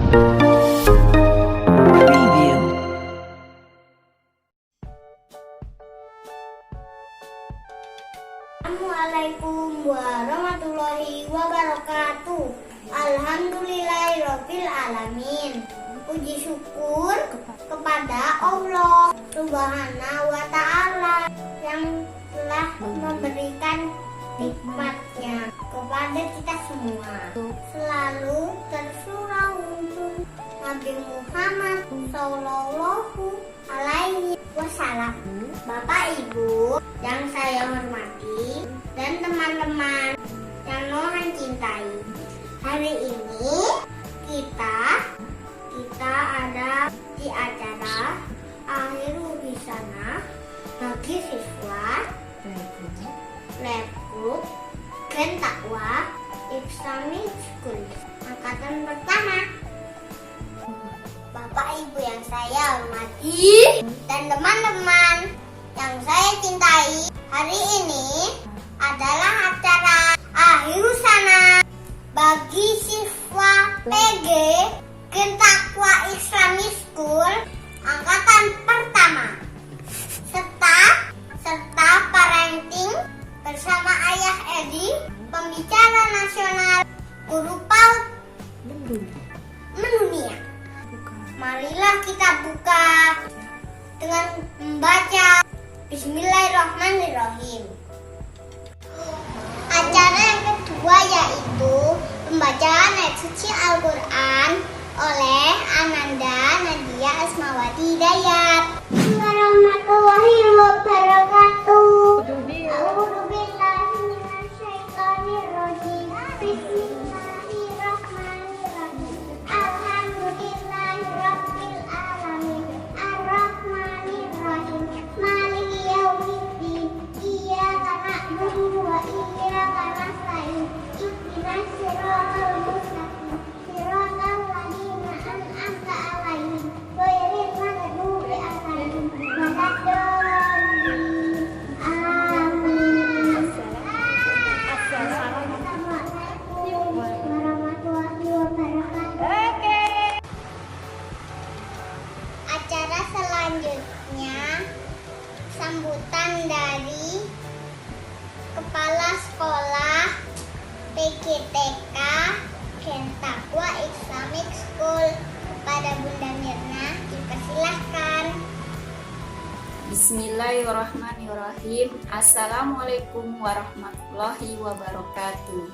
Preview. Assalamualaikum warahmatullahi wabarakatuh. Alhamdulillahirabbil alamin. Puji syukur kepada Allah Subhanahu wa taala yang telah memberikan nikmatnya kepada kita semua. Selalu tersurah untuk Nabi Muhammad Sallallahu Alaihi Wasallam. Bapak Ibu yang saya hormati dan teman-teman yang Nohan cintai, hari ini kita ada di acara Akhirul Hisana bagi siswa Playgroup Gen Takwa Islamic School angkatan pertama. Bapak Ibu yang saya hormati dan teman-teman yang saya cintai, hari ini adalah acara Akhirul Hisana bagi siswa PG Gen Takwa Islamic School angkatan pertama serta parenting bersama Ayah Edi, pembicara nasional guru PAUD mendunia. Marilah kita buka dengan membaca Bismillahirrahmanirrahim. Acara yang kedua yaitu pembacaan ayat suci Al-Quran oleh Ananda Nadia Asmawati Hidayat. Warahmatullahi wabarakatuh. A'udzubillahi minasyaitonirrajim. Bismillahirrahmanirrahim. Alhamdulillahirabbil alamin. Arrahmanirrahim. Maliki yaumiddin. Iyyaka na'budu wa iyyaka nasta'in. Ihdinas siratal mustaqim. Siratal ladzina an'amta 'alaihim ghairil maghdubi 'alaihim waladdallin. Amin. Assalamualaikum warahmatullahi wabarakatuh. Acara selanjutnya sambutan dari Kepala Sekolah PGTK Gen Takwa Islamic School kepada Bunda Mirna, dipersilahkan. Bismillahirrahmanirrahim. Assalamualaikum warahmatullahi wabarakatuh.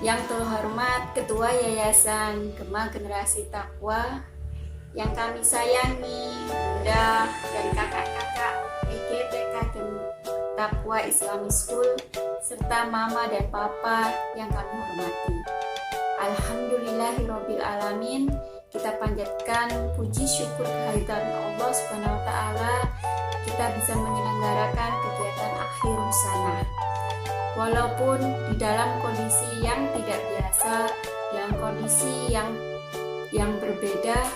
Yang terhormat Ketua Yayasan Gema Generasi Takwa, yang kami sayangi, Bunda dan kakak-kakak PGTK Gen Takwa Islamic School, serta Mama dan Papa yang kami hormati. Alhamdulillahirabbil alamin. Kita panjatkan puji syukur kehadiran Allah Subhanahu wa taala, kita bisa menyelenggarakan kegiatan Akhirul Hisana. Walaupun di dalam kondisi yang tidak biasa, dalam kondisi yang berbeda,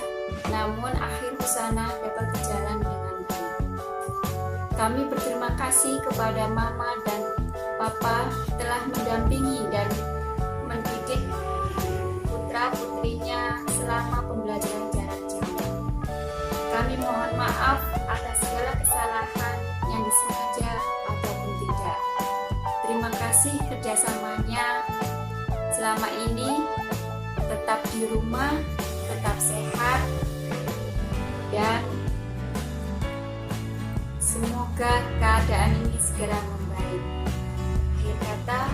namun Akhirul Hisana dapat berjalan dengan baik. Kami berterima kasih kepada Mama dan Papa telah mendampingi dan mendidik putra-putrinya selama pembelajaran jarak jauh. Kami mohon maaf atas segala kesalahan yang disengaja ataupun tidak. Terima kasih kerjasamanya selama ini. Tetap di rumah, tetap sehat, dan semoga keadaan ini segera membaik. Akhir kata,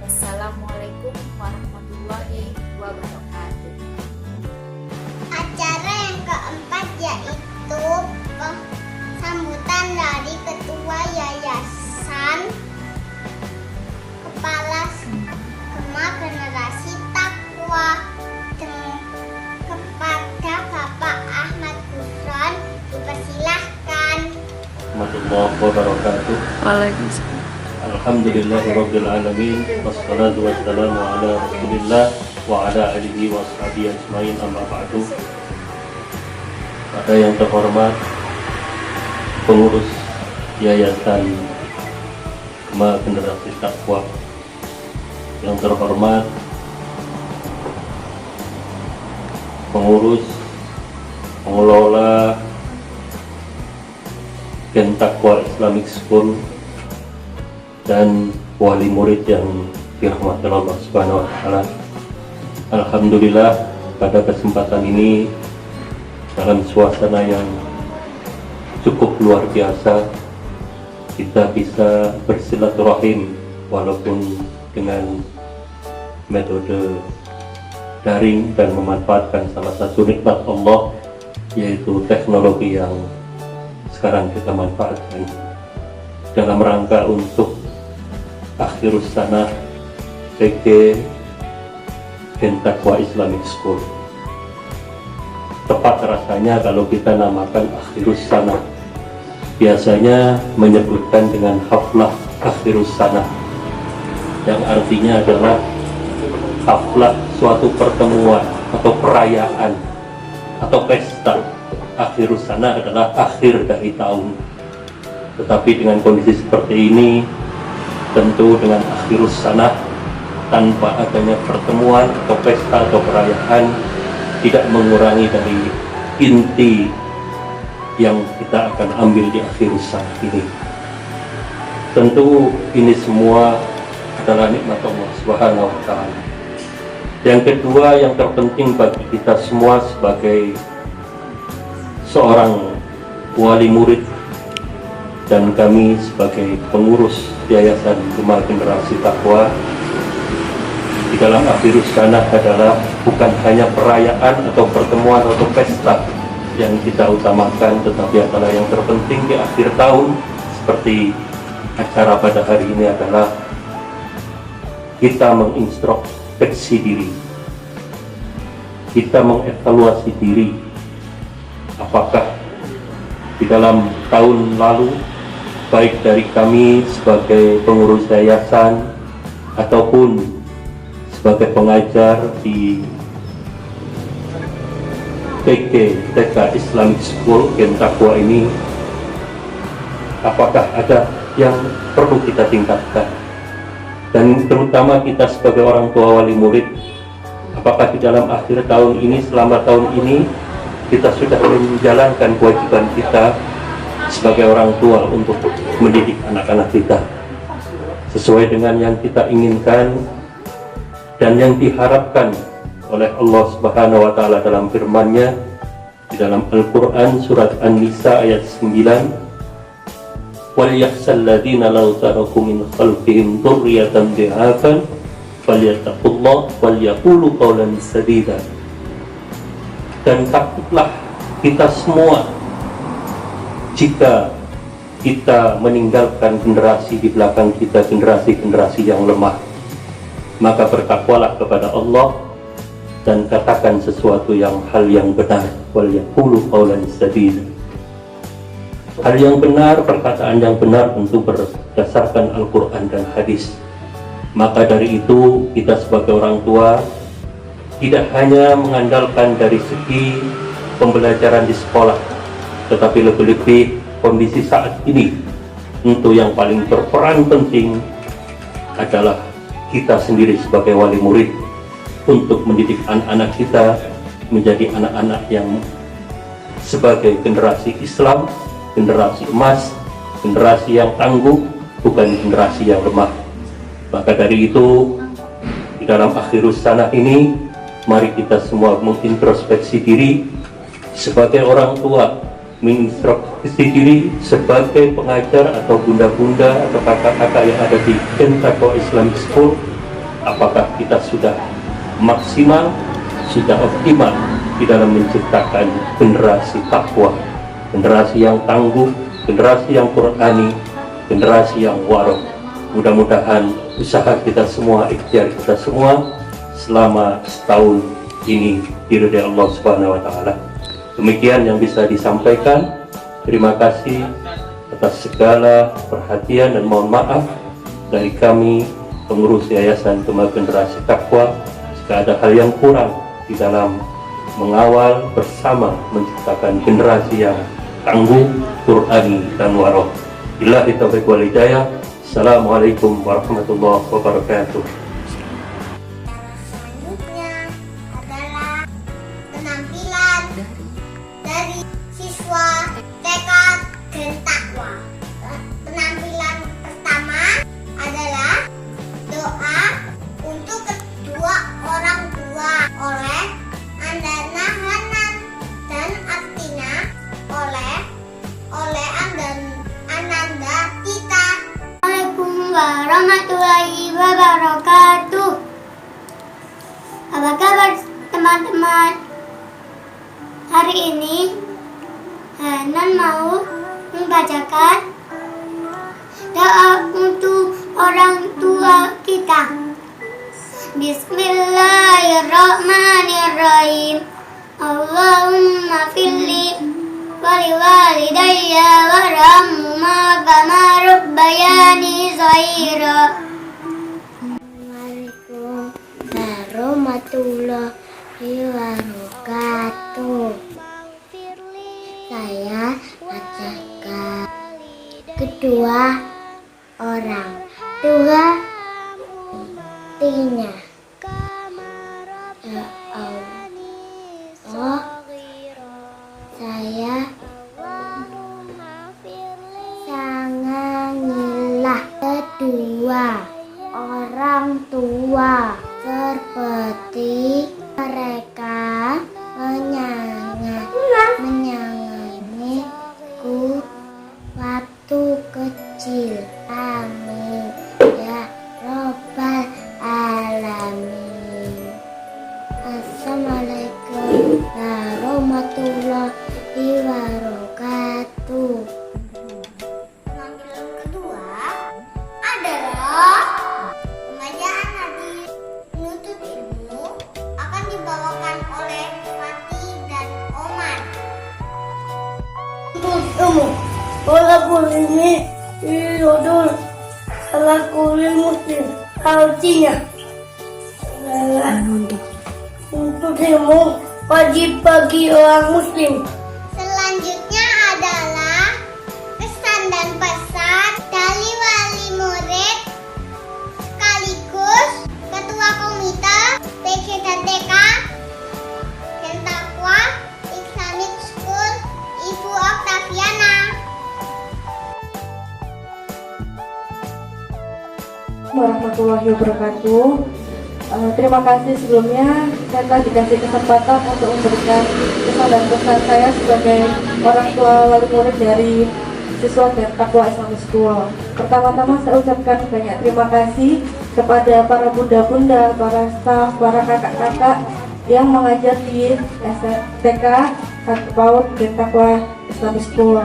wassalamualaikum warahmatullahi wabarakatuh. Acara yang keempat yaitu sambutan dari Ketua Yayasan Kepala Gema Generasi Takwa kepada Bapak Ahmad Gusron, dipersilahkan. Warahmatullahi wabarakatuh. Waalaikumsalam. Alhamdulillahirabbil alamin. Wassalatu wassalamu ala Rasulillah wa ala alihi wa sahbihi ajmain, amma ba'du. Pada yang terhormat pengurus Yayasan Gema Generasi Takwa, yang terhormat pengurus, pengelola Gen Taqwa Islamic School, dan wali murid yang dirahmati Allah Subhanahu wa Ta'ala. Alhamdulillah, pada kesempatan ini dalam suasana yang cukup luar biasa kita bisa bersilaturahim walaupun dengan metode daring dan memanfaatkan salah satu nikmat Allah, yaitu teknologi yang sekarang kita manfaatkan dalam rangka untuk akhirus sanah PG Gen Taqwa Islamic School. Tepat rasanya kalau kita namakan akhirus sanah, biasanya menyebutkan dengan haflah akhirus sanah, yang artinya adalah haflah suatu pertemuan atau perayaan atau pesta. Akhirus sanah adalah akhir dari tahun. Tetapi dengan kondisi seperti ini, tentu dengan akhirus sanah tanpa adanya pertemuan atau pesta atau perayaan tidak mengurangi dari inti yang kita akan ambil di akhirus sanah ini. Tentu ini semua adalah nikmat Allah Subhanahu wa Ta'ala. Yang kedua, yang terpenting bagi kita semua sebagai seorang wali murid dan kami sebagai pengurus Yayasan Gema Generasi Taqwa, di dalam akhirus sanah adalah bukan hanya perayaan atau pertemuan atau pesta yang kita utamakan, tetapi adalah yang terpenting di akhir tahun seperti acara pada hari ini adalah kita mengintrospeksi diri, kita mengevaluasi diri. Apakah di dalam tahun lalu, baik dari kami sebagai pengurus yayasan ataupun sebagai pengajar di TK Islamic School Gen Taqwa ini, apakah ada yang perlu kita tingkatkan? Dan terutama kita sebagai orang tua wali murid, apakah di dalam akhir tahun ini, selama tahun ini, kita sudah menjalankan kewajiban kita sebagai orang tua untuk mendidik anak-anak kita sesuai dengan yang kita inginkan dan yang diharapkan oleh Allah Subhanahu wa Ta'ala dalam firman-Nya di dalam Al-Quran surat An-Nisa ayat 9, wal yakhshal ladzina law taraku min khalfihim dzurriyyatan dhi'afan falyattaqullah wal yaqulu qawlan sadida. Dan takutlah kita semua jika kita meninggalkan generasi di belakang kita, generasi-generasi yang lemah, maka bertakwalah kepada Allah dan katakan sesuatu hal yang benar, wal yaqulu qawlan sadida. Hal yang benar, perkataan yang benar tentu berdasarkan Al-Quran dan hadis. Maka dari itu kita sebagai orang tua tidak hanya mengandalkan dari segi pembelajaran di sekolah, tetapi lebih-lebih kondisi saat ini tentu yang paling berperan penting adalah kita sendiri sebagai wali murid untuk mendidik anak-anak kita menjadi anak-anak yang sebagai generasi Islam, generasi emas, generasi yang tangguh, bukan generasi yang lemah. Maka dari itu, di dalam akhirus sanah ini, mari kita semua mengintrospeksi diri sebagai orang tua, mengintrospeksi diri sebagai pengajar atau bunda-bunda atau kakak-kakak yang ada di Gen Taqwa Islamic School. Apakah kita sudah maksimal, sudah optimal di dalam menciptakan generasi takwa, generasi yang tangguh, generasi yang Qur'ani, generasi yang warok. Mudah-mudahan usaha kita semua, ikhtiar kita semua selama setahun ini diridai Allah Subhanahu wa Ta'ala. Demikian yang bisa disampaikan. Terima kasih atas segala perhatian dan mohon maaf dari kami pengurus Yayasan Gema Generasi Taqwa jika ada hal yang kurang di dalam mengawal bersama menciptakan generasi yang tangguh, Qur'ani dan warok. Billahi taufiq wal hidayah. Assalamualaikum warahmatullahi wabarakatuh. Selanjutnya adalah penampilan dari siswa TK Gen Takwa. Penampilan pertama adalah doa untuk kedua orang tua oleh Andana Hanan dan artinya oleh Ananda Tita. Assalamualaikum warahmatullahi wabarakatuh. Apa kabar teman-teman? Hari ini Hanan mau membacakan doa untuk orang tua kita. Bismillahirrahmanirrahim. Allahumma filli wali walidayya warhamhuma kama rabbayani shaghira. Assalamualaikum warahmatullahi wabarakatuh. Saya bacakan kedua orang tua tinya. Ya Allah, saya sayangilah kedua orang tua seperti mereka menyayangiku waktu kecil. Amin ya Rabbal Alamin. Assalamualaikum warahmatullahi wabarakatuh. Penampilan kedua adalah pembacaan hadis penuntut ilmu akan dibawakan oleh Fatih dan Omar. Walaupun ini judul salah kulit muslim, artinya untuk ilmu wajib bagi orang muslim. Selanjutnya adalah pesan dan pesan dari wali murid sekaligus ketua komite TC dan TK Gen Takwa Islamic School, Ibu Oktaviana. Warahmatullahi wabarakatuh. Terima kasih sebelumnya saya telah dikasih kesempatan untuk memberikan pesan dan pesan saya sebagai orang tua wali murid dari siswa Gen Takwa Islamic School. Pertama-tama saya ucapkan banyak terima kasih kepada para bunda-bunda, para staf, para kakak-kakak yang mengajar di STK PAUD Gen Takwa Islamic School.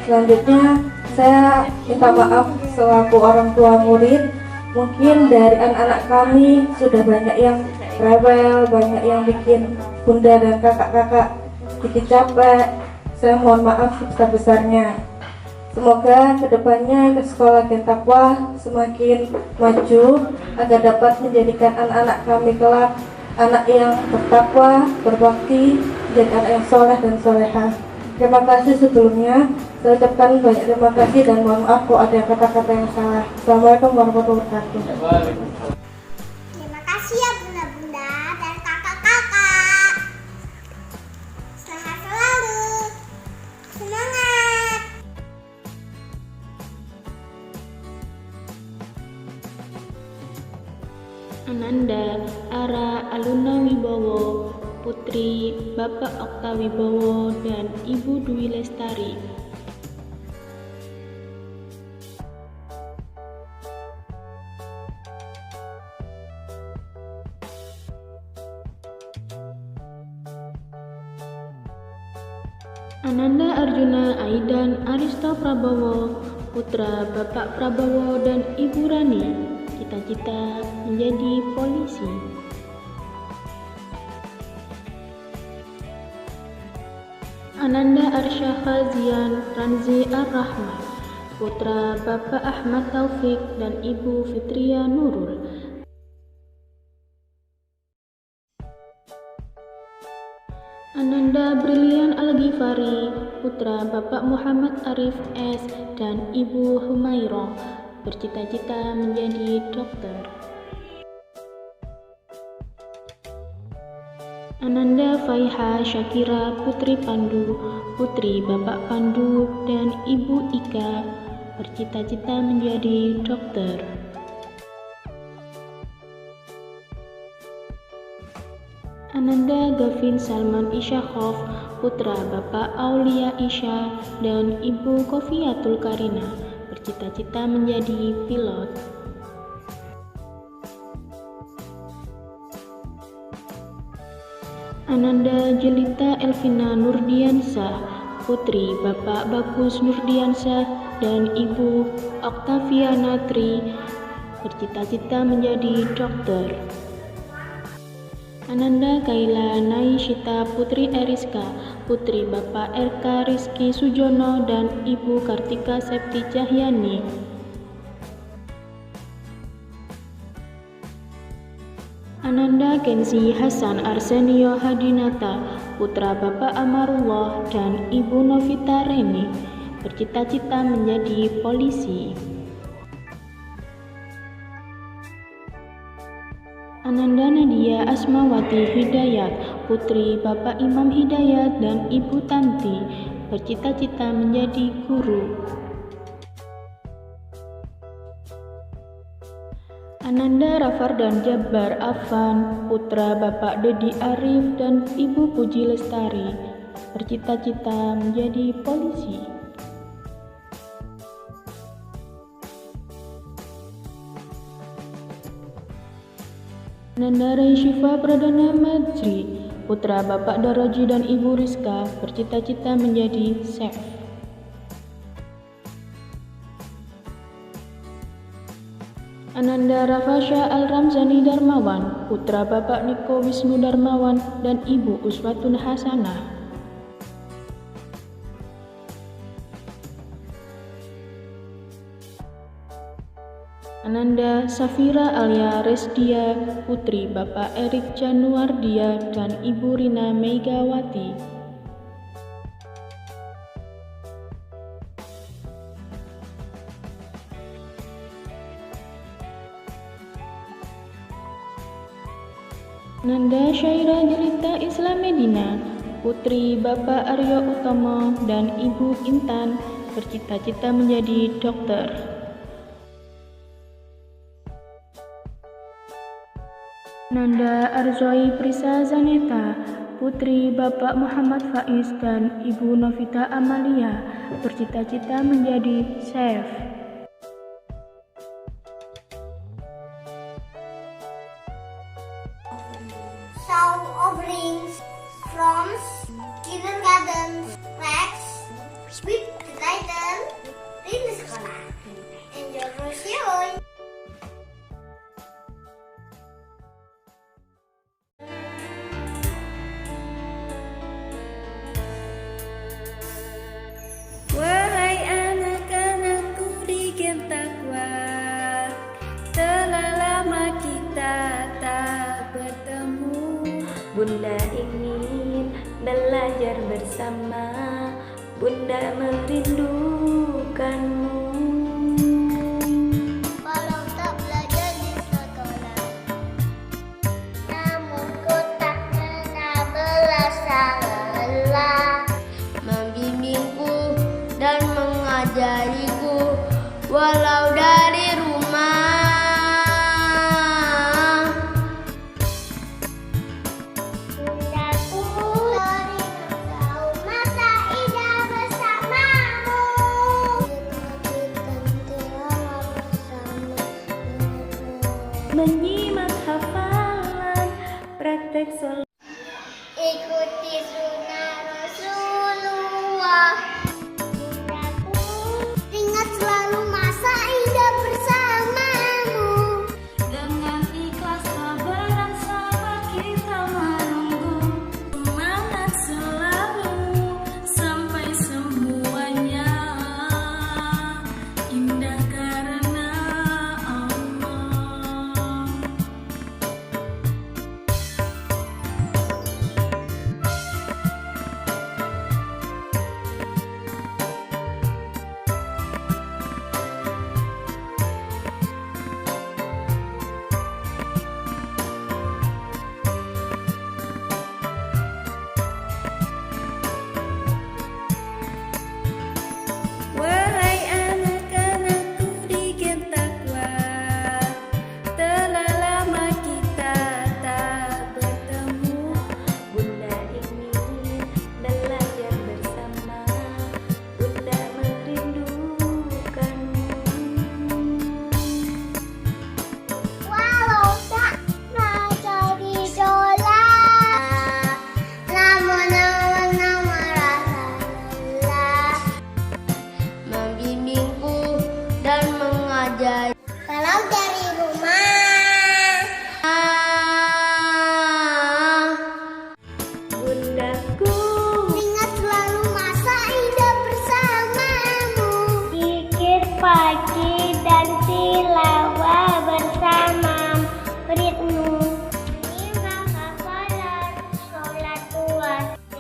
Selanjutnya saya minta maaf selaku orang tua murid. Mungkin dari anak-anak kami sudah banyak yang rewel, banyak yang bikin bunda dan kakak-kakak bikin capek. Saya mohon maaf sebesar-besarnya. Semoga kedepannya ke sekolah Gen Takwa semakin maju agar dapat menjadikan anak-anak kami kelak anak yang bertakwa, berbakti, menjadi anak yang soleh dan solehah. Terima kasih sebelumnya. Saya ucapkan banyak terima kasih dan mohon maaf kalau ada kata-kata yang salah. Assalamualaikum warahmatullahi wabarakatuh. Terima kasih ya bunda-bunda dan kakak-kakak. Sehat selalu. Semangat. Ananda Ara Aluna Wibowo, Putri Bapak Okta Wibowo dan Ibu Dwi Lestari. Ananda Arjuna Aidan Aristo Prabowo, putra Bapak Prabowo dan Ibu Rani, cita-cita menjadi polisi. Ananda Arsya Khazian Ranzi Ar-Rahman, putra Bapak Ahmad Taufik dan Ibu Fitria Nurul. Ananda Brilian Al-Ghifari, putra Bapak Muhammad Arif S. dan Ibu Humairah, bercita-cita menjadi dokter. Ananda Faiha Syakira Putri Pandu, putri Bapak Pandu dan Ibu Ika, bercita-cita menjadi dokter. Ananda Gavin Salman Isyakhov, putra Bapak Aulia Isya dan Ibu Kofiatul Karina, bercita-cita menjadi pilot. Ananda Jelita Elvina Nurdiansah, putri Bapak Bagus Nurdiansah dan Ibu Oktaviana Tri, bercita-cita menjadi dokter. Ananda Kaila Naisyita Putri Eriska, putri Bapak RK Rizky Sujono dan Ibu Kartika Septi Cahyani. Ananda Kenzi Hasan Arsenio Hadinata, putra Bapak Amarullah dan Ibu Novita Reni, bercita-cita menjadi polisi. Ananda Nadia Asmawati Hidayat, putri Bapak Imam Hidayat dan Ibu Tanti, bercita-cita menjadi guru. Ananda Rafardan Jabbar Afan, putra Bapak Dedi Arif dan Ibu Puji Lestari, bercita-cita menjadi polisi. Ananda Rai Syifa Pradana Majri, putra Bapak Daraji dan Ibu Rizka, bercita-cita menjadi chef. Ananda Rafasya Al-Ramzani Darmawan, putra Bapak Niko Wisnu Darmawan dan Ibu Uswatun Hasanah. Ananda Safira Alia Resdia, putri Bapak Erik Januardia dan Ibu Rina Megawati. Ananda Syaira Jelita Islam Medina, putri Bapak Aryo Utomo dan Ibu Intan, bercita-cita menjadi dokter. Ananda Arzoi Prisa Zaneta, putri Bapak Muhammad Faiz dan Ibu Novita Amalia, bercita-cita menjadi chef. Sound of rings from kindergarten Rex with the title Rini Sekolah. Enjoy Rosion. Wahai anak-anakku di game takwa, telah lama kita tak bertemu. Bunda ingin belajar bersama, Bunda merindukanmu. Walau tak belajar di sekolah, namun ku tak pernah merasa lelah, membimbingku dan mengajariku walau dari rumah. Bundaku teringat masa indah bersamamu.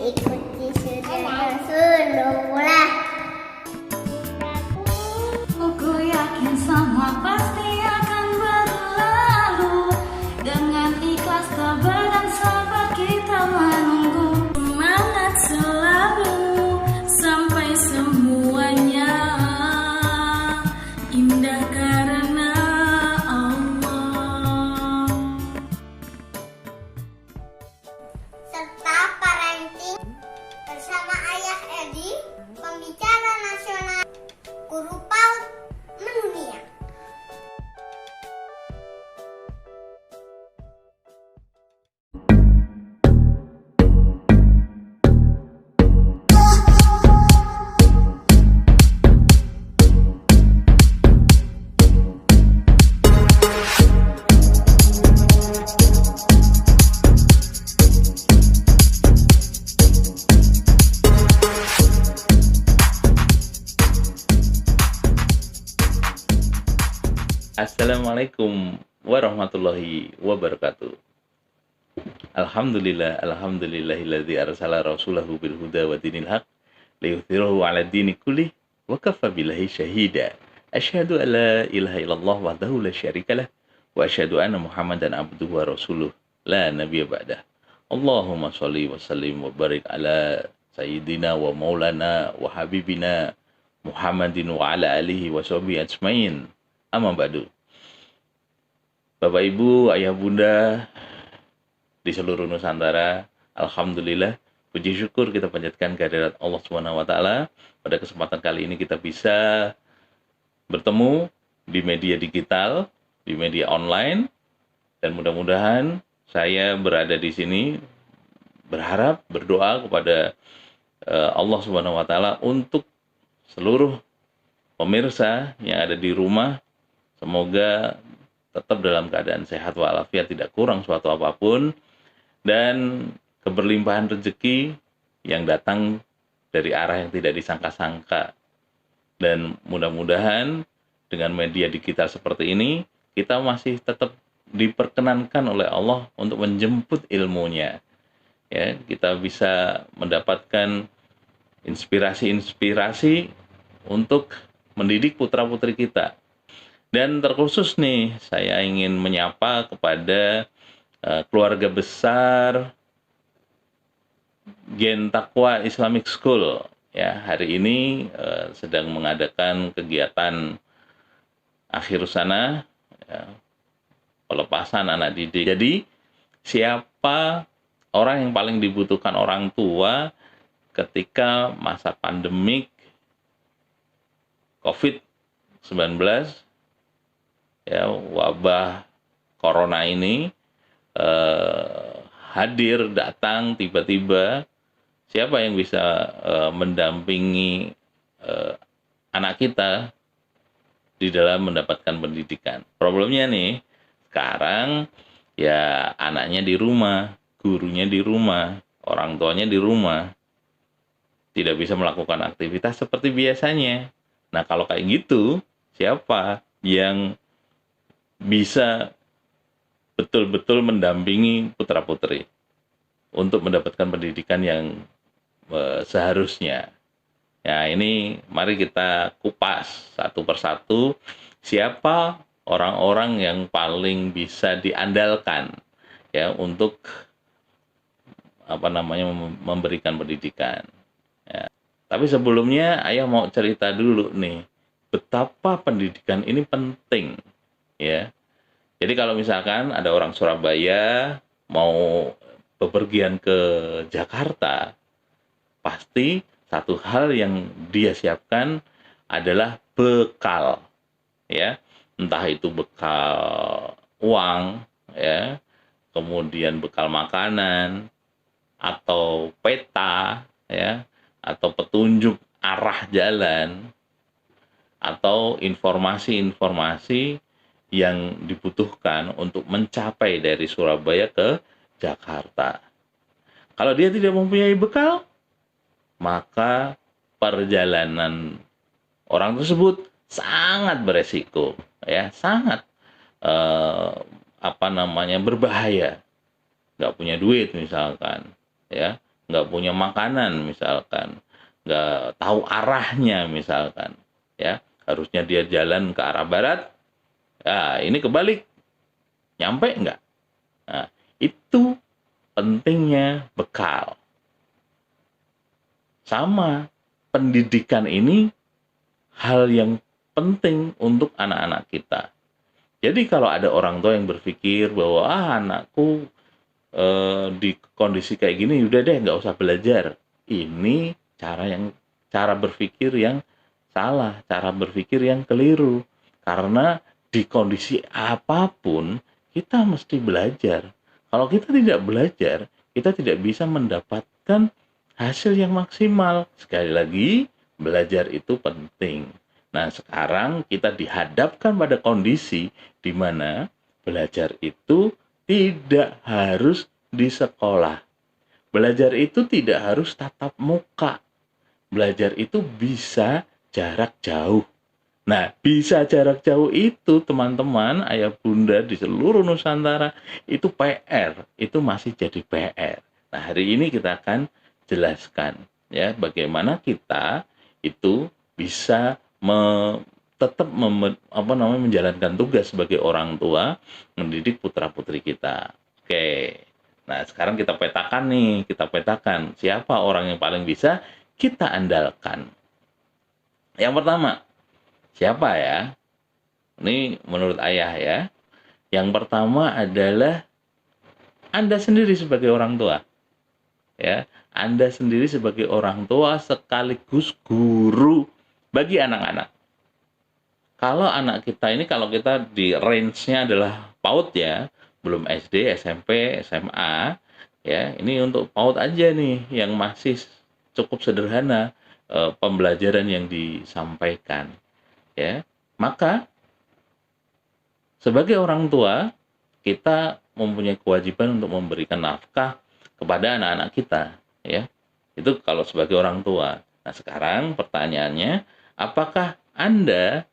ikuti sunnah Rasulullah. Aku yakin semua pasti akan berlalu. Dengan ikhlas sabar dan sabar kita menunggu. Semangat selalu sampai semuanya indah karena Allah. Serta parenting bersama Ayah Edi, pembicara nasional guru PAUD mendunia. Assalamualaikum warahmatullahi wabarakatuh. Alhamdulillahilladzi arsala rasulahu bil huda wa dinil haq liyuthhirahu 'ala dini kullih wa kafa billahi syahida. Asyhadu an la ilaha illallah wahdahu la syarikalah wa asyhadu anna Muhammadan abduhu wa rasuluh la nabiyya ba'dah. Allahumma shalli wa sallim wa barik ala sayyidina wa maulana wa habibina Muhammadin wa ala alihi wa sahbihi ajmain. Amma ba'du. Bapak Ibu, Ayah Bunda di seluruh Nusantara, alhamdulillah, puji syukur kita panjatkan kehadirat Allah Subhanahu wa taala. Pada kesempatan kali ini kita bisa bertemu di media digital, di media online, dan mudah-mudahan saya berada di sini berharap, berdoa kepada Allah Subhanahu wa taala untuk seluruh pemirsa yang ada di rumah, semoga tetap dalam keadaan sehat walafiat, tidak kurang suatu apapun, dan keberlimpahan rezeki yang datang dari arah yang tidak disangka-sangka. Dan mudah-mudahan dengan media digital seperti ini, kita masih tetap diperkenankan oleh Allah untuk menjemput ilmunya. Ya, kita bisa mendapatkan inspirasi-inspirasi untuk mendidik putra-putri kita. Dan terkhusus nih, saya ingin menyapa kepada keluarga besar Gen Taqwa Islamic School. Ya, hari ini sedang mengadakan kegiatan akhir sana, ya, pelepasan anak didik. Jadi, siapa orang yang paling dibutuhkan orang tua ketika masa pandemik COVID-19, ya, wabah corona ini hadir, datang tiba-tiba. Siapa yang bisa mendampingi anak kita di dalam mendapatkan pendidikan? Problemnya nih, sekarang ya anaknya di rumah, gurunya di rumah, orang tuanya di rumah, tidak bisa melakukan aktivitas seperti biasanya. Nah, kalau kayak gitu, siapa yang bisa betul-betul mendampingi putra-putri untuk mendapatkan pendidikan yang seharusnya? Ya, ini mari kita kupas satu persatu siapa orang-orang yang paling bisa diandalkan ya untuk memberikan pendidikan. Ya. Tapi sebelumnya ayah mau cerita dulu nih, betapa pendidikan ini penting. Ya, jadi kalau misalkan ada orang Surabaya mau bepergian ke Jakarta, pasti satu hal yang dia siapkan adalah bekal, ya, entah itu bekal uang, ya, kemudian bekal makanan, atau peta, ya, atau petunjuk arah jalan, atau informasi-informasi yang dibutuhkan untuk mencapai dari Surabaya ke Jakarta. Kalau dia tidak mempunyai bekal, maka perjalanan orang tersebut sangat beresiko, ya, sangat berbahaya. Nggak punya duit misalkan, ya, nggak punya makanan misalkan, nggak tahu arahnya misalkan, ya harusnya dia jalan ke arah barat, ya ini kebalik, nyampe nggak? Nah, itu pentingnya bekal. Sama, pendidikan ini hal yang penting untuk anak-anak kita. Jadi kalau ada orang tua yang berpikir bahwa anakku di kondisi kayak gini, udah deh nggak usah belajar. Ini cara berpikir yang salah, cara berpikir yang keliru. Karena di kondisi apapun kita mesti belajar. Kalau kita tidak belajar, kita tidak bisa mendapatkan hasil yang maksimal. Sekali lagi, belajar itu penting. Nah, sekarang kita dihadapkan pada kondisi di mana belajar itu tidak harus di sekolah. Belajar itu tidak harus tatap muka. Belajar itu bisa jarak jauh. Nah, bisa jarak jauh itu teman-teman, ayah bunda di seluruh Nusantara, itu PR, itu masih jadi PR. Nah, hari ini kita akan jelaskan ya bagaimana kita itu bisa tetap menjalankan tugas sebagai orang tua mendidik putra-putri kita. Oke. Nah, sekarang kita petakan siapa orang yang paling bisa kita andalkan. Yang pertama, siapa ya? Ini menurut ayah ya. Yang pertama adalah Anda sendiri sebagai orang tua. Ya, Anda sendiri sebagai orang tua sekaligus guru bagi anak-anak. Kalau anak kita ini, kalau kita di range-nya adalah PAUD ya, belum SD, SMP, SMA, ya, ini untuk PAUD aja nih, yang masih cukup sederhana pembelajaran yang disampaikan, ya. Maka sebagai orang tua kita mempunyai kewajiban untuk memberikan nafkah kepada anak-anak kita, ya. Itu kalau sebagai orang tua. Nah, sekarang pertanyaannya, apakah Anda,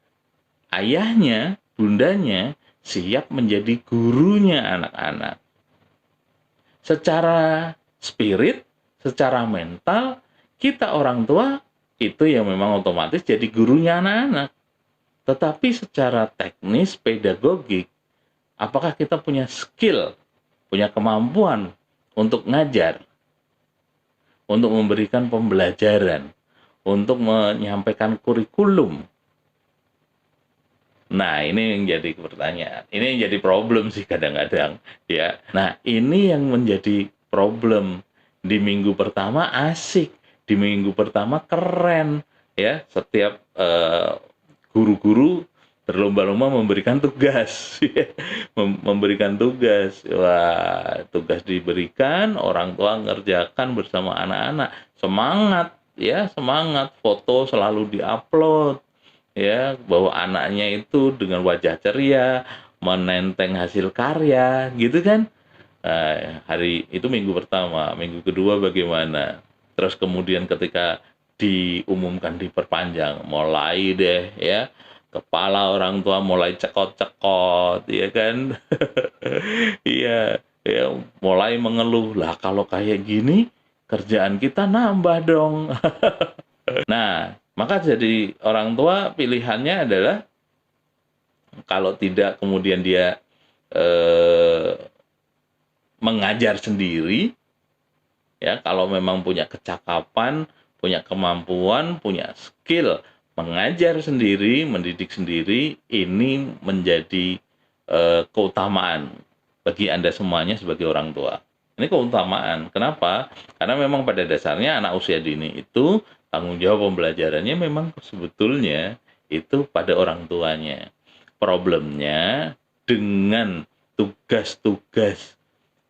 ayahnya, bundanya, siap menjadi gurunya anak-anak? Secara spirit, secara mental, kita orang tua itu yang memang otomatis jadi gurunya anak-anak. Tetapi secara teknis, pedagogik, apakah kita punya skill, punya kemampuan untuk ngajar, untuk memberikan pembelajaran, untuk menyampaikan kurikulum? Nah, ini yang jadi pertanyaan. Ini yang jadi problem sih kadang-kadang, ya. Nah, ini yang menjadi problem. Di minggu pertama asik, di minggu pertama keren, ya. Setiap guru-guru berlomba-lomba memberikan tugas, memberikan tugas. Wah, tugas diberikan, orang tua ngerjakan bersama anak-anak. Semangat, ya, semangat. Foto selalu diupload, ya, bahwa anaknya itu dengan wajah ceria, menenteng hasil karya, gitu kan. Hari itu minggu pertama, minggu kedua bagaimana? Terus kemudian ketika diumumkan diperpanjang, mulai deh, ya, kepala orang tua mulai cekot-cekot, ya kan? Iya, ya, mulai mengeluh, lah kalau kayak gini kerjaan kita nambah dong. Nah, maka jadi orang tua pilihannya adalah kalau tidak kemudian dia mengajar sendiri, ya, kalau memang punya kecakapan, punya kemampuan, punya skill mengajar sendiri, mendidik sendiri, ini menjadi keutamaan bagi Anda semuanya sebagai orang tua. Ini keutamaan. Kenapa? Karena memang pada dasarnya anak usia dini itu tanggung jawab pembelajarannya memang sebetulnya itu pada orang tuanya. Problemnya dengan tugas-tugas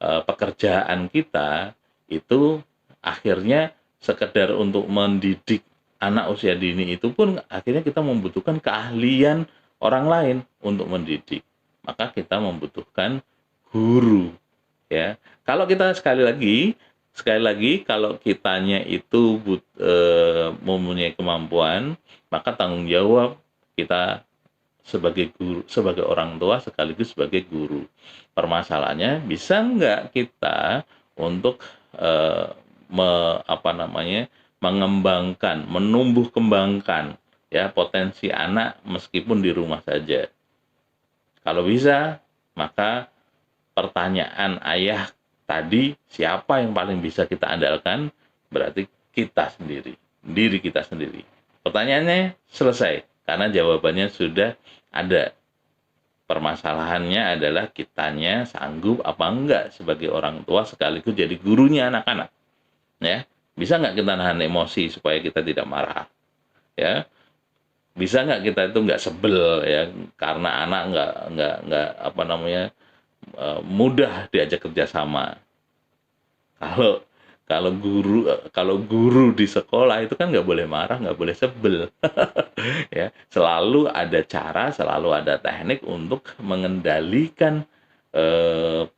pekerjaan kita itu akhirnya sekedar untuk mendidik anak usia dini itu pun akhirnya kita membutuhkan keahlian orang lain untuk mendidik. Maka kita membutuhkan guru, ya. Kalau kita sekali lagi kalau kitanya itu mempunyai kemampuan, maka tanggung jawab kita sebagai guru, sebagai orang tua sekaligus sebagai guru. Permasalahannya, bisa nggak kita untuk mengembangkan, menumbuh kembangkan ya potensi anak meskipun di rumah saja. Kalau bisa, maka pertanyaan ayah tadi, siapa yang paling bisa kita andalkan? Berarti kita sendiri, diri kita sendiri. Pertanyaannya selesai, karena jawabannya sudah ada. Permasalahannya adalah kitanya sanggup apa enggak sebagai orang tua sekaligus jadi gurunya anak-anak. Ya, bisa nggak kita nahan emosi supaya kita tidak marah? Ya, bisa nggak kita itu nggak sebel ya karena anak nggak mudah diajak kerjasama. Kalau guru di sekolah itu kan nggak boleh marah, nggak boleh sebel. Ya, selalu ada cara, selalu ada teknik untuk mengendalikan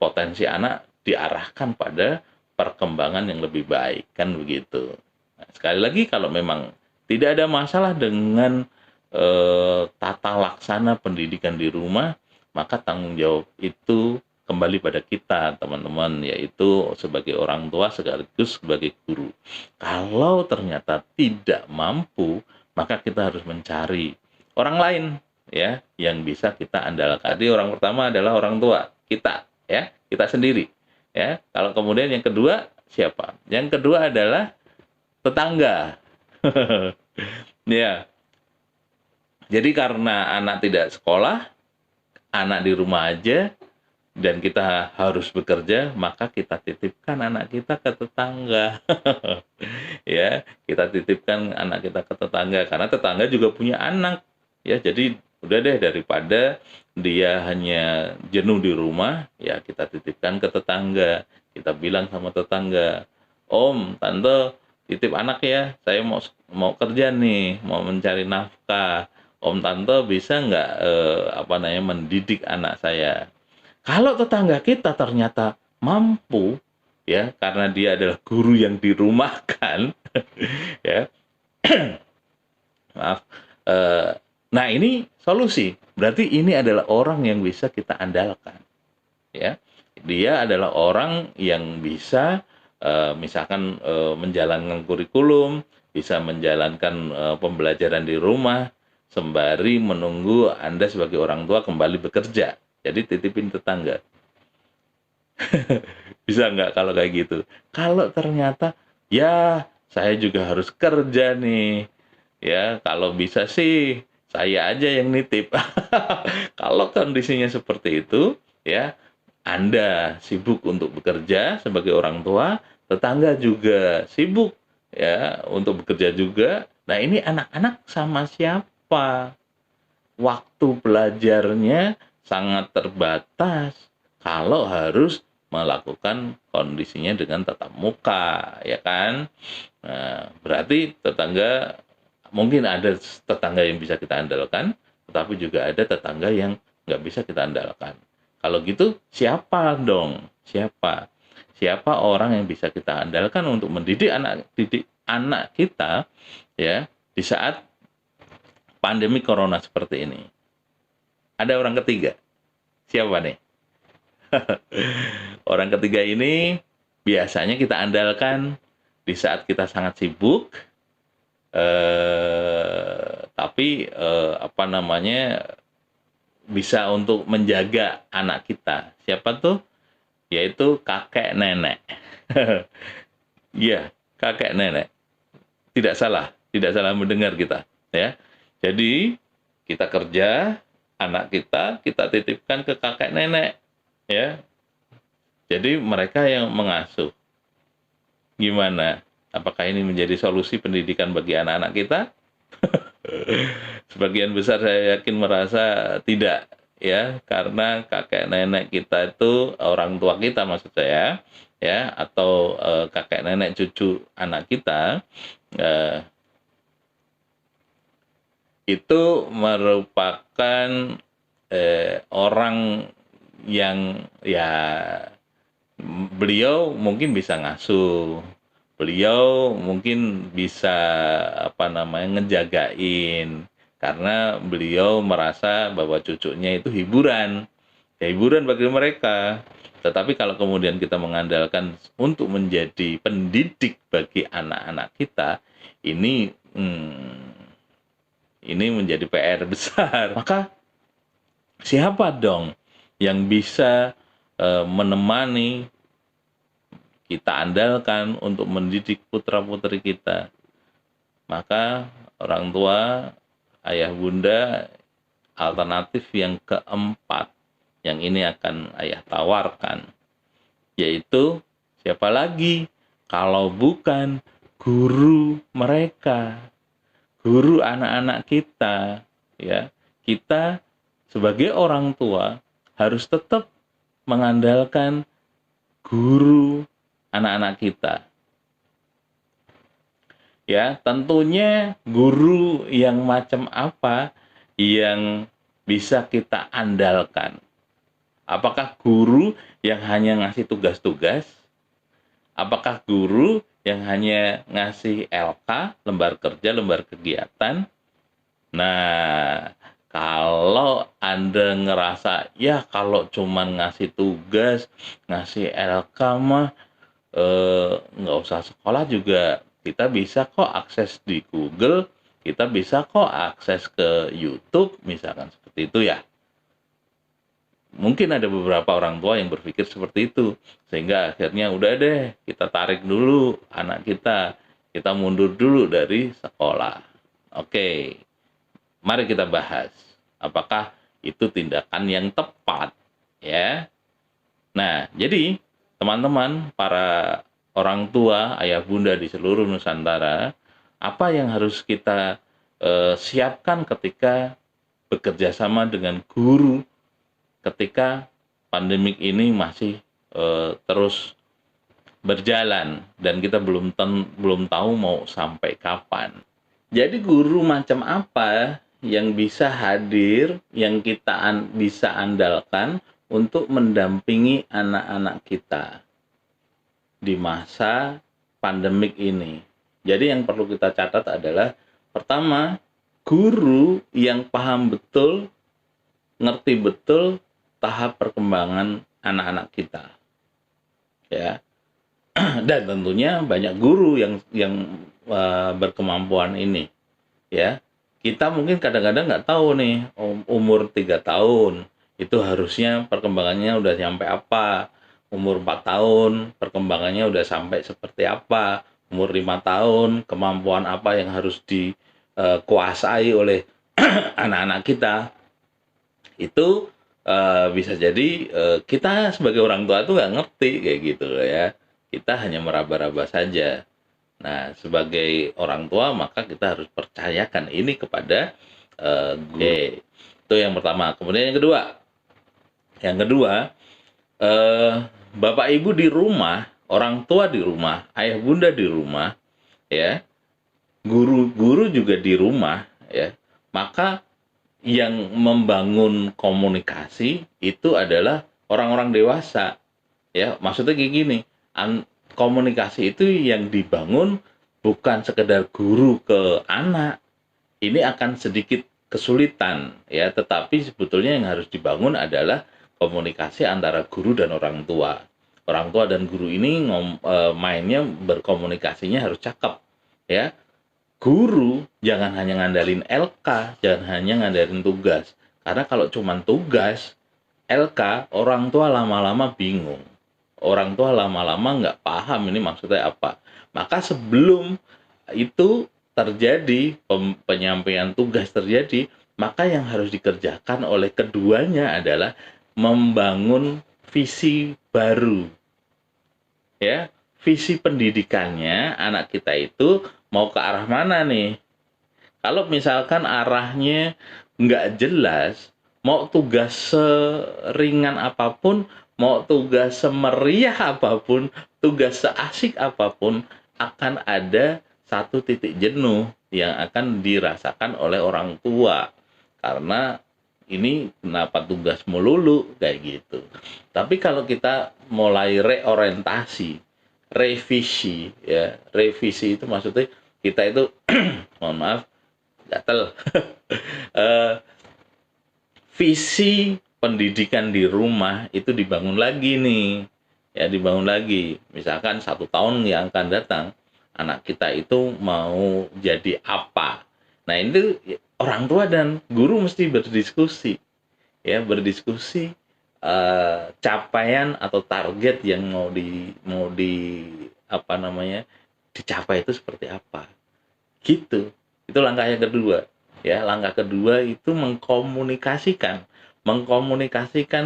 potensi anak diarahkan pada perkembangan yang lebih baik, kan begitu. Nah, sekali lagi, kalau memang tidak ada masalah dengan tata laksana pendidikan di rumah, maka tanggung jawab itu kembali pada kita, teman-teman, yaitu sebagai orang tua sekaligus sebagai guru. Kalau ternyata tidak mampu, maka kita harus mencari orang lain ya yang bisa kita andalkan. Jadi orang pertama adalah orang tua, kita ya, kita sendiri ya. Kalau kemudian yang kedua siapa? Yang kedua adalah tetangga. Ya. Jadi karena anak tidak sekolah, anak di rumah aja, dan kita harus bekerja, maka kita titipkan anak kita ke tetangga. Ya, kita titipkan anak kita ke tetangga, karena tetangga juga punya anak. Ya, jadi udah deh, daripada dia hanya jenuh di rumah, ya kita titipkan ke tetangga. Kita bilang sama tetangga, "Om, Tante, titip anak ya, saya mau kerja nih, mau mencari nafkah. Om, Tante bisa nggak mendidik anak saya?" Kalau tetangga kita ternyata mampu, ya, karena dia adalah guru yang dirumahkan, ya, maaf. Nah, ini solusi. Berarti ini adalah orang yang bisa kita andalkan, ya. Dia adalah orang yang bisa, misalkan menjalankan kurikulum, bisa menjalankan pembelajaran di rumah, sembari menunggu Anda sebagai orang tua kembali bekerja. Jadi titipin tetangga. Bisa nggak kalau kayak gitu? Kalau ternyata, ya saya juga harus kerja nih. Ya, kalau bisa sih saya aja yang nitip. Kalau kondisinya seperti itu, ya Anda sibuk untuk bekerja sebagai orang tua, tetangga juga sibuk ya untuk bekerja juga. Nah, ini anak-anak sama siapa? Waktu belajarnya sangat terbatas kalau harus melakukan kondisinya dengan tatap muka, ya kan? Nah, berarti tetangga, mungkin ada tetangga yang bisa kita andalkan, tetapi juga ada tetangga yang nggak bisa kita andalkan. Kalau gitu, siapa dong? Siapa? Siapa orang yang bisa kita andalkan untuk mendidik anak kita, ya, di saat pandemi corona seperti ini? Ada orang ketiga. Siapa nih? Orang ketiga ini biasanya kita andalkan di saat kita sangat sibuk, tapi bisa untuk menjaga anak kita. Siapa tuh? Yaitu kakek nenek. Iya, kakek nenek. Tidak salah mendengar kita, ya. Jadi kita kerja, anak kita titipkan ke kakek nenek, ya. Jadi mereka yang mengasuh. Gimana? Apakah ini menjadi solusi pendidikan bagi anak-anak kita? Sebagian besar saya yakin merasa tidak, ya, karena kakek nenek kita itu orang tua kita, maksud saya, ya, atau kakek nenek cucu anak kita, itu merupakan orang yang, ya, beliau mungkin bisa ngasuh, beliau mungkin bisa ngejagain, karena beliau merasa bahwa cucunya itu hiburan, ya, hiburan bagi mereka. Tetapi kalau kemudian kita mengandalkan untuk menjadi pendidik bagi anak-anak kita, ini menjadi PR besar. Maka siapa dong yang bisa menemani kita andalkan untuk mendidik putra-putri kita? Maka orang tua, ayah bunda, alternatif yang keempat yang ini akan ayah tawarkan, yaitu siapa lagi kalau bukan guru mereka, guru anak-anak kita, ya. Kita sebagai orang tua harus tetap mengandalkan guru anak-anak kita. Ya, tentunya guru yang macam apa yang bisa kita andalkan? Apakah guru yang hanya ngasih tugas-tugas? Apakah guru yang hanya ngasih LK, lembar kerja, lembar kegiatan? Nah, kalau Anda ngerasa, ya kalau cuman ngasih tugas, ngasih LK mah, nggak usah sekolah juga, kita bisa kok akses di Google, kita bisa kok akses ke YouTube, misalkan seperti itu ya. Mungkin ada beberapa orang tua yang berpikir seperti itu, sehingga akhirnya udah deh, kita tarik dulu anak kita mundur dulu dari sekolah. Oke, mari kita bahas, apakah itu tindakan yang tepat, ya. Nah, jadi teman-teman, para orang tua, ayah bunda di seluruh Nusantara, apa yang harus kita siapkan ketika bekerja sama dengan guru ketika pandemik ini masih terus berjalan dan kita belum tahu mau sampai kapan. Jadi guru macam apa yang bisa hadir, yang kita bisa andalkan untuk mendampingi anak-anak kita di masa pandemik ini. Jadi yang perlu kita catat adalah, pertama, guru yang paham betul, ngerti betul tahap perkembangan anak-anak kita, ya. Dan tentunya banyak guru yang berkemampuan ini, ya. Kita mungkin kadang-kadang nggak tahu nih, umur 3 tahun itu harusnya perkembangannya udah sampai apa, umur 4 tahun perkembangannya udah sampai seperti apa, umur 5 tahun kemampuan apa yang harus dikuasai oleh anak-anak kita. Itu bisa jadi kita sebagai orang tua tuh nggak ngerti kayak gitu ya. Kita hanya meraba-raba saja. Nah, sebagai orang tua maka kita harus percayakan ini kepada guru. Itu yang pertama. Kemudian yang kedua, bapak ibu di rumah, orang tua di rumah, ayah bunda di rumah, ya, guru juga di rumah, ya. Maka yang membangun komunikasi itu adalah orang-orang dewasa, ya. Maksudnya kayak gini, komunikasi itu yang dibangun bukan sekedar guru ke anak, ini akan sedikit kesulitan, ya. Tetapi sebetulnya yang harus dibangun adalah komunikasi antara guru dan orang tua. Orang tua dan guru ini mainnya, berkomunikasinya harus cakep, ya. Guru jangan hanya ngandalin LK, jangan hanya ngandalin tugas. Karena kalau cuma tugas, LK, orang tua lama-lama bingung. Orang tua lama-lama nggak paham ini maksudnya apa. Maka sebelum itu terjadi, penyampaian tugas terjadi, maka yang harus dikerjakan oleh keduanya adalah membangun visi baru. Ya, visi pendidikannya anak kita itu mau ke arah mana nih? Kalau misalkan arahnya nggak jelas, mau tugas seringan apapun, mau tugas semeriah apapun, tugas seasik apapun, akan ada satu titik jenuh yang akan dirasakan oleh orang tua. Karena ini kenapa tugas melulu kayak gitu. Tapi kalau kita mulai reorientasi, revisi, ya, revisi itu maksudnya kita itu mohon maaf gatel visi pendidikan di rumah itu dibangun lagi nih, ya dibangun lagi. Misalkan 1 tahun yang akan datang, anak kita itu mau jadi apa? Nah itu orang tua dan guru mesti berdiskusi, ya berdiskusi capaian atau target yang mau di apa namanya dicapai itu seperti apa, gitu. Itu langkah yang kedua, ya. Langkah kedua itu mengkomunikasikan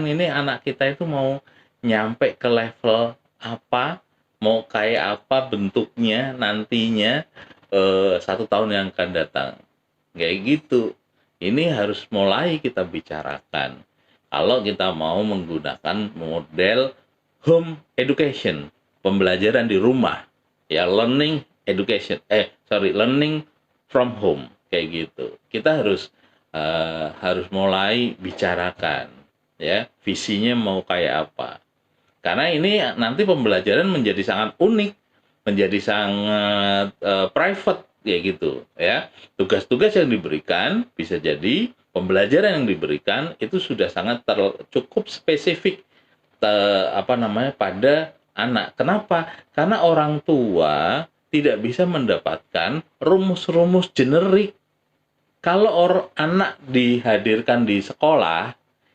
ini anak kita itu mau nyampe ke level apa, mau kayak apa bentuknya nantinya 1 tahun yang akan datang, kayak gitu. Ini harus mulai kita bicarakan kalau kita mau menggunakan model home education, pembelajaran di rumah, ya learning from home, kayak gitu. Kita harus mulai bicarakan, ya visinya mau kayak apa. Karena ini nanti pembelajaran menjadi sangat unik, menjadi sangat private, kayak gitu, ya. Tugas-tugas yang diberikan bisa jadi pembelajaran yang diberikan itu sudah sangat cukup spesifik pada anak. Kenapa? Karena orang tua tidak bisa mendapatkan rumus-rumus generik. Kalau anak dihadirkan di sekolah,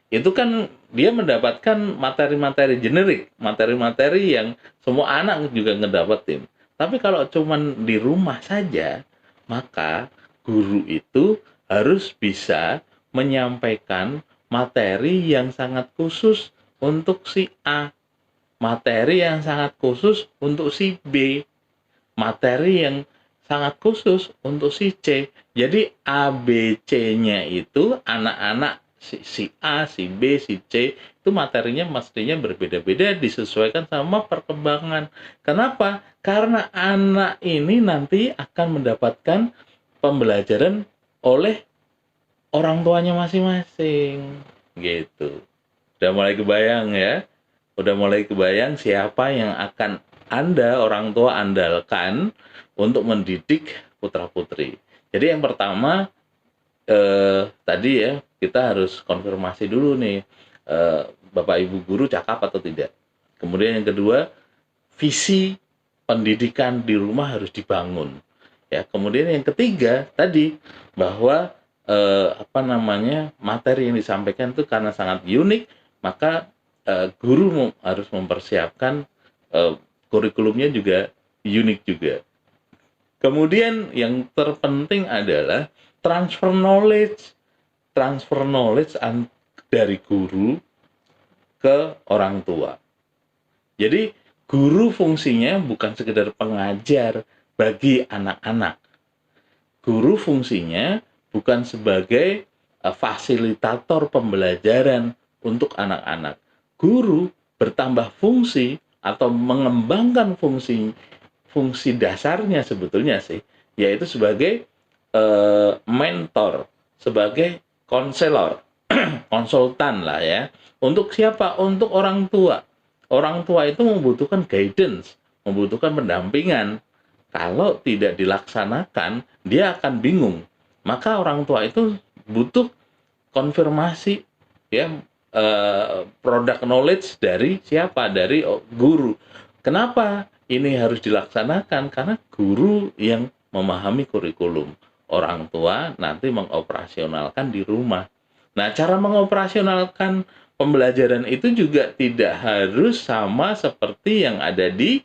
itu kan dia mendapatkan materi-materi generik, materi-materi yang semua anak juga ngedapetin. Tapi kalau cuman di rumah saja, maka guru itu harus bisa menyampaikan materi yang sangat khusus untuk si A, materi yang sangat khusus untuk si B, materi yang sangat khusus untuk si C. Jadi A, B, C-nya itu anak-anak si A, si B, si C itu materinya mestinya berbeda-beda, disesuaikan sama perkembangan. Kenapa? Karena anak ini nanti akan mendapatkan pembelajaran oleh orang tuanya masing-masing, gitu. Udah mulai kebayang ya? Udah mulai kebayang siapa yang akan Anda, orang tua, andalkan untuk mendidik putra-putri. Jadi yang pertama, tadi ya, kita harus konfirmasi dulu nih, Bapak Ibu guru cakap atau tidak. Kemudian yang kedua, visi pendidikan di rumah harus dibangun. Ya, kemudian yang ketiga tadi bahwa materi yang disampaikan itu karena sangat unik, maka guru harus mempersiapkan kurikulumnya juga unik juga. Kemudian yang terpenting adalah transfer knowledge dari guru ke orang tua. Jadi guru fungsinya bukan sekedar pengajar bagi anak-anak. Guru fungsinya bukan sebagai fasilitator pembelajaran untuk anak-anak. Guru bertambah fungsi atau mengembangkan fungsi dasarnya sebetulnya sih, yaitu sebagai mentor, sebagai konselor, konsultan lah ya. Untuk siapa? Untuk orang tua. Orang tua itu membutuhkan guidance, membutuhkan pendampingan. Kalau tidak dilaksanakan, dia akan bingung. Maka orang tua itu butuh konfirmasi, ya, product knowledge dari siapa? Dari guru. Kenapa ini harus dilaksanakan? Karena guru yang memahami kurikulum. Orang tua nanti mengoperasionalkan di rumah. Nah, cara mengoperasionalkan pembelajaran itu juga tidak harus sama seperti yang ada di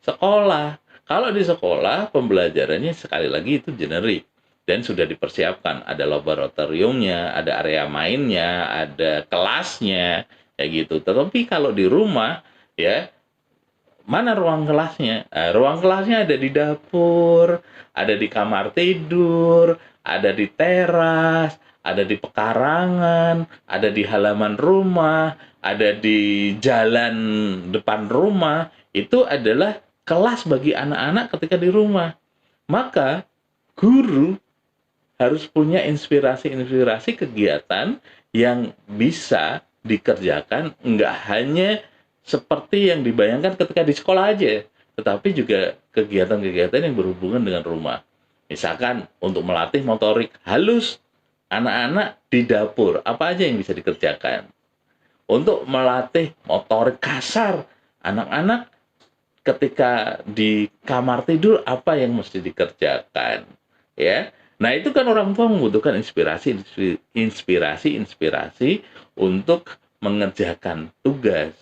sekolah. Kalau di sekolah, pembelajarannya sekali lagi itu generik dan sudah dipersiapkan. Ada laboratoriumnya, ada area mainnya, ada kelasnya, kayak gitu. Tetapi kalau di rumah, ya, mana ruang kelasnya? Ruang kelasnya ada di dapur, ada di kamar tidur, ada di teras, ada di pekarangan, ada di halaman rumah, ada di jalan depan rumah. Itu adalah kelas bagi anak-anak ketika di rumah. Maka guru harus punya inspirasi kegiatan yang bisa dikerjakan nggak hanya seperti yang dibayangkan ketika di sekolah aja, tetapi juga kegiatan-kegiatan yang berhubungan dengan rumah. Misalkan untuk melatih motorik halus, anak-anak di dapur, apa aja yang bisa dikerjakan? Untuk melatih motorik kasar, anak-anak ketika di kamar tidur, apa yang mesti dikerjakan? Ya, nah itu kan orang tua membutuhkan inspirasi untuk mengerjakan tugas.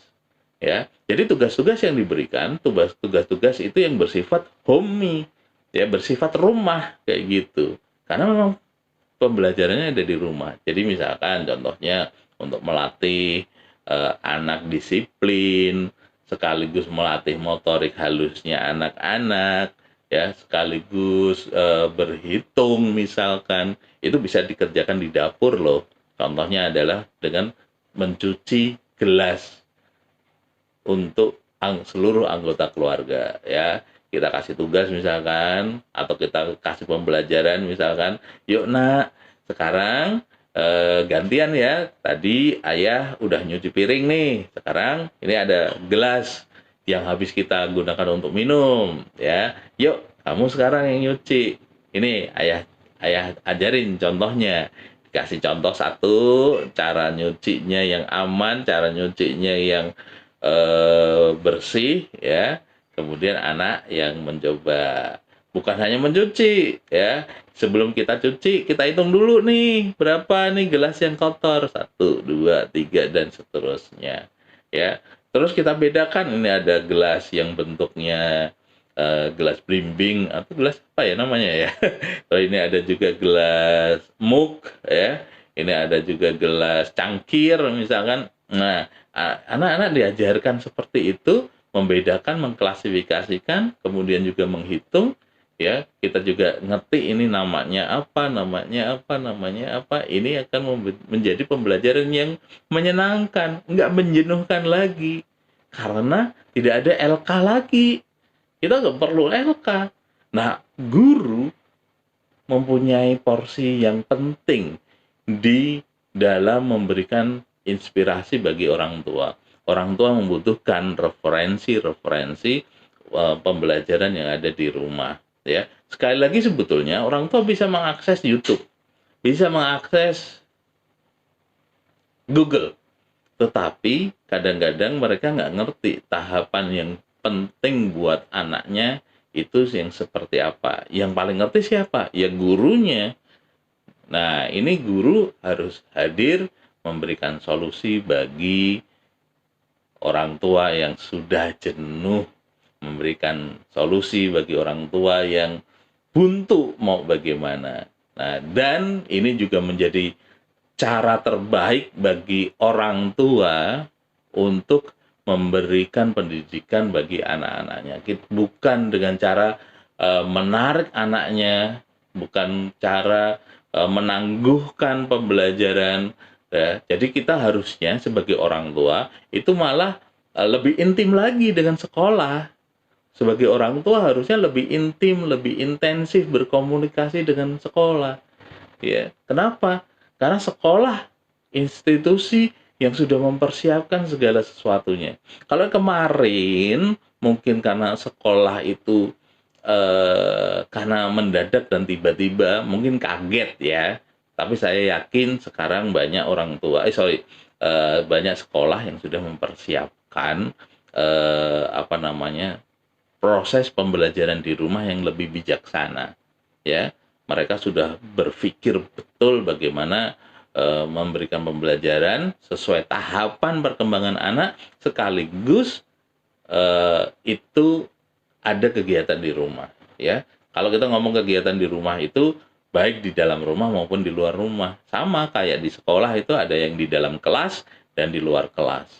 Ya, jadi tugas-tugas yang diberikan, tugas-tugas itu yang bersifat homey, ya, bersifat rumah kayak gitu. Karena memang pembelajarannya ada di rumah. Jadi misalkan contohnya untuk melatih anak disiplin, sekaligus melatih motorik halusnya anak-anak, ya, sekaligus berhitung misalkan, itu bisa dikerjakan di dapur loh. Contohnya adalah dengan mencuci gelas untuk seluruh anggota keluarga, ya. Kita kasih tugas misalkan, atau kita kasih pembelajaran misalkan, yuk nak, sekarang gantian ya, tadi ayah udah nyuci piring nih, sekarang ini ada gelas yang habis kita gunakan untuk minum, ya, yuk kamu sekarang yang nyuci, ini ayah ajarin contohnya, dikasih contoh satu, cara nyucinya yang aman, cara nyucinya yang bersih, ya. Kemudian anak yang mencoba, bukan hanya mencuci, ya. Sebelum kita cuci, kita hitung dulu nih, berapa nih gelas yang kotor, 1, 2, 3, dan seterusnya, ya. Terus kita bedakan, ini ada gelas yang bentuknya gelas blimbing, atau gelas apa ya namanya ya. Terus ini ada juga gelas mug, ya. Ini ada juga gelas cangkir misalkan. Nah, anak-anak diajarkan seperti itu, membedakan, mengklasifikasikan, kemudian juga menghitung, ya. Kita juga ngerti ini namanya apa, ini akan menjadi pembelajaran yang menyenangkan, nggak menjenuhkan lagi, karena tidak ada LK lagi, kita nggak perlu LK. Nah, guru mempunyai porsi yang penting di dalam memberikan inspirasi bagi orang tua. Orang tua membutuhkan referensi pembelajaran yang ada di rumah, ya. Sekali lagi sebetulnya orang tua bisa mengakses YouTube, bisa mengakses Google, tetapi kadang-kadang mereka nggak ngerti tahapan yang penting buat anaknya itu yang seperti apa. Yang paling ngerti siapa? Ya gurunya. Nah, ini guru harus hadir memberikan solusi bagi orang tua yang sudah jenuh, memberikan solusi bagi orang tua yang buntu mau bagaimana. Nah, dan ini juga menjadi cara terbaik bagi orang tua untuk memberikan pendidikan bagi anak-anaknya. Bukan dengan cara menarik anaknya, bukan cara menangguhkan pembelajaran. Ya, jadi kita harusnya sebagai orang tua itu malah lebih intim lagi dengan sekolah. Sebagai orang tua harusnya lebih intim, lebih intensif berkomunikasi dengan sekolah. Ya, kenapa? Karena sekolah institusi yang sudah mempersiapkan segala sesuatunya. Kalau kemarin mungkin karena sekolah itu karena mendadak dan tiba-tiba mungkin kaget ya. Tapi saya yakin sekarang banyak orang tua, banyak sekolah yang sudah mempersiapkan proses pembelajaran di rumah yang lebih bijaksana. Ya, mereka sudah berpikir betul bagaimana memberikan pembelajaran sesuai tahapan perkembangan anak, sekaligus itu ada kegiatan di rumah. Ya, kalau kita ngomong kegiatan di rumah itu baik di dalam rumah maupun di luar rumah. Sama kayak di sekolah itu ada yang di dalam kelas dan di luar kelas.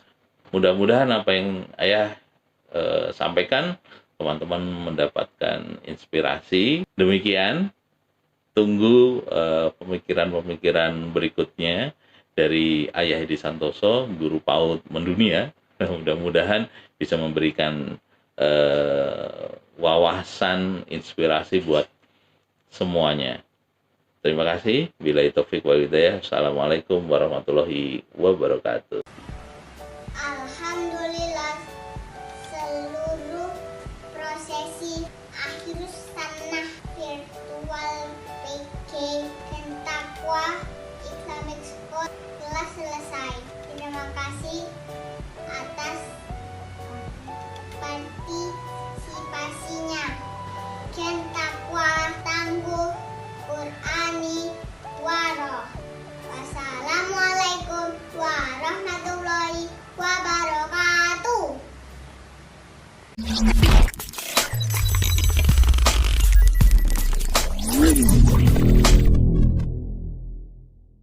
Mudah-mudahan apa yang ayah sampaikan, teman-teman mendapatkan inspirasi. Demikian, tunggu pemikiran-pemikiran berikutnya dari Ayah Hedi Santoso, guru PAUD mendunia. Mudah-mudahan bisa memberikan wawasan, inspirasi buat semuanya. Terima kasih. Billahi taufiq wal hidayah. Assalamualaikum warahmatullahi wabarakatuh. Alhamdulillah, seluruh prosesi akhir sanah virtual PK dan takwa Terima kasih atas partisipasinya. Ken takwa tangguh Qur'ani waro. Wassalamualaikum warahmatullahi wabarakatuh.